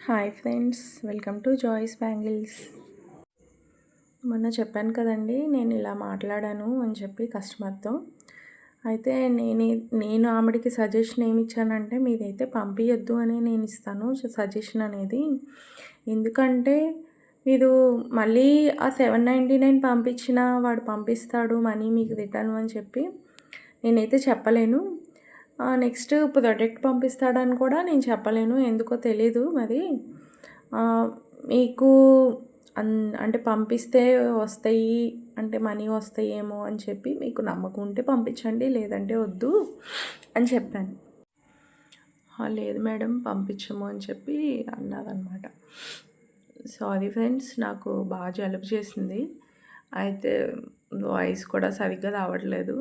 Hi friends, welcome to Joys bangles. మొన్న చెప్పాను కదండి, నేను ఇలా మాట్లాడాను అని చెప్పి కస్టమర్తో. అయితే నేను ఆమెడికి సజెషన్ ఏమి ఇచ్చానంటే, మీదైతే పంపించొద్దు అని నేను ఇస్తాను సజెషన్ అనేది. ఎందుకంటే మీరు మళ్ళీ ఆ 799 పంపించినా వాడు పంపిస్తాడు మనీ మీకు రిటర్న్ అని చెప్పి నేనైతే చెప్పలేను. నెక్స్ట్ ప్రొడక్ట్ పంపిస్తాడని కూడా నేను చెప్పలేను, ఎందుకో తెలీదు మరి. మీకు అంటే పంపిస్తే వస్తాయి, అంటే మనీ వస్తాయేమో అని చెప్పి మీకు నమ్మకం ఉంటే పంపించండి, లేదంటే వద్దు అని చెప్పాను. లేదు మేడం పంపించము అని చెప్పి అన్నదన్నమాట. సారీ ఫ్రెండ్స్, నాకు బాగా జలుబు చేసింది. అయితే వాయిస్ కూడా సరిగ్గా రావట్లేదు.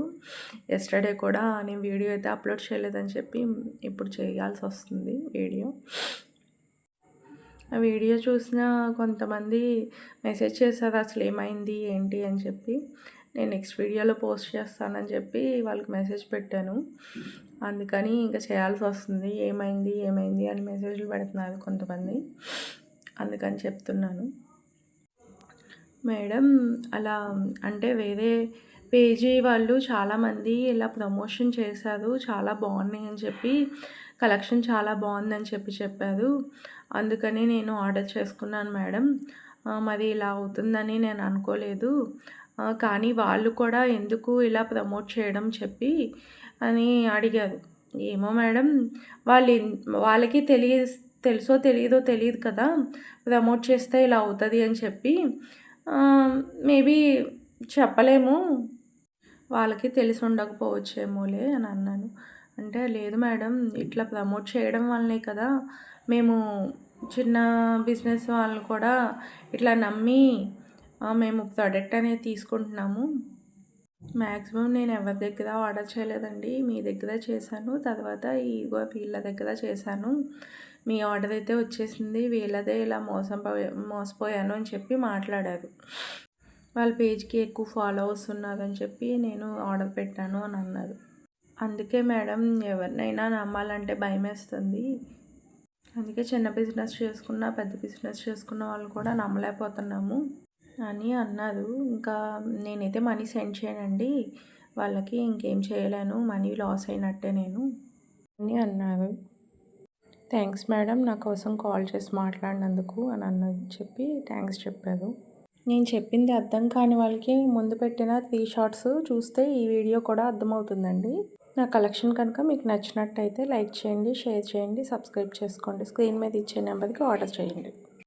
ఎస్టర్డే కూడా నేను వీడియో అయితే అప్లోడ్ చేయలేదని చెప్పి ఇప్పుడు చేయాల్సి వస్తుంది వీడియో. ఆ వీడియో చూసిన కొంతమంది మెసేజ్ చేశారు, అసలు ఏమైంది ఏంటి అని చెప్పి. నేను నెక్స్ట్ వీడియోలో పోస్ట్ చేస్తానని చెప్పి వాళ్ళకి మెసేజ్ పెట్టాను. అందుకని ఇంకా చేయాల్సి వస్తుంది. ఏమైంది ఏమైంది అని మెసేజ్లు పెడుతున్నారు కొంతమంది, అందుకని చెప్తున్నాను. మేడం అలా అంటే వేరే పేజీ వాళ్ళు చాలామంది ఇలా ప్రమోషన్ చేశారు, చాలా బాగున్నాయి అని చెప్పి, కలెక్షన్ చాలా బాగుందని చెప్పి చెప్పారు. అందుకని నేను ఆర్డర్ చేసుకున్నాను మేడం. మరి ఇలా అవుతుందని నేను అనుకోలేదు. కానీ వాళ్ళు కూడా ఎందుకు ఇలా ప్రమోట్ చేయడం చెప్పి అని అడిగారు. ఏమో మేడం, వాళ్ళకి తెలుసో తెలియదో తెలియదు కదా, ప్రమోట్ చేస్తే ఇలా అవుతుంది అని చెప్పి. మేబీ చెప్పలేము, వాళ్ళకి తెలిసి ఉండకపోవచ్చేమోలే అని అన్నాను. అంటే లేదు మేడం, ఇట్లా ప్రమోట్ చేయడం వల్లనే కదా మేము చిన్న బిజినెస్ వాళ్ళు కూడా ఇట్లా నమ్మి మేము ప్రోడక్ట్ అనేది తీసుకుంటున్నాము. మ్యాక్సిమం నేను ఎవరి దగ్గర ఆర్డర్ చేయలేదండి, మీ దగ్గర చేశాను. తర్వాత వీళ్ళ దగ్గర చేశాను. మీ ఆర్డర్ అయితే వచ్చేసింది, వీళ్ళదే ఇలా మోసపోయాను అని చెప్పి మాట్లాడారు. వాళ్ళ పేజ్కి ఎక్కువ ఫాలోవర్స్ ఉన్నారని చెప్పి నేను ఆర్డర్ పెట్టాను అని అన్నారు. అందుకే మేడం, ఎవరినైనా నమ్మాలంటే భయమేస్తుంది. అందుకే చిన్న బిజినెస్ చేసుకున్న పెద్ద బిజినెస్ చేసుకున్న వాళ్ళు కూడా నమ్మలేకపోతున్నాము అని అన్నారు. ఇంకా నేనైతే మనీ సెండ్ చేయనండి వాళ్ళకి, ఇంకేం చేయలేను, మనీ లాస్ అయినట్టే నేను అని అన్నారు. థ్యాంక్స్ మేడం, నా కోసం కాల్ చేసి మాట్లాడినందుకు అని చెప్పి థ్యాంక్స్ చెప్పారు. నేను చెప్పింది అర్థం కాని వాళ్ళకి ముందు పెట్టిన 3 షార్ట్స్ చూస్తే ఈ వీడియో కూడా అర్థమవుతుందండి. నా కలెక్షన్ కనుక మీకు నచ్చినట్టయితే లైక్ చేయండి, షేర్ చేయండి, సబ్స్క్రైబ్ చేసుకోండి. స్క్రీన్ మీద ఇచ్చే నెంబర్కి ఆర్డర్ చేయండి.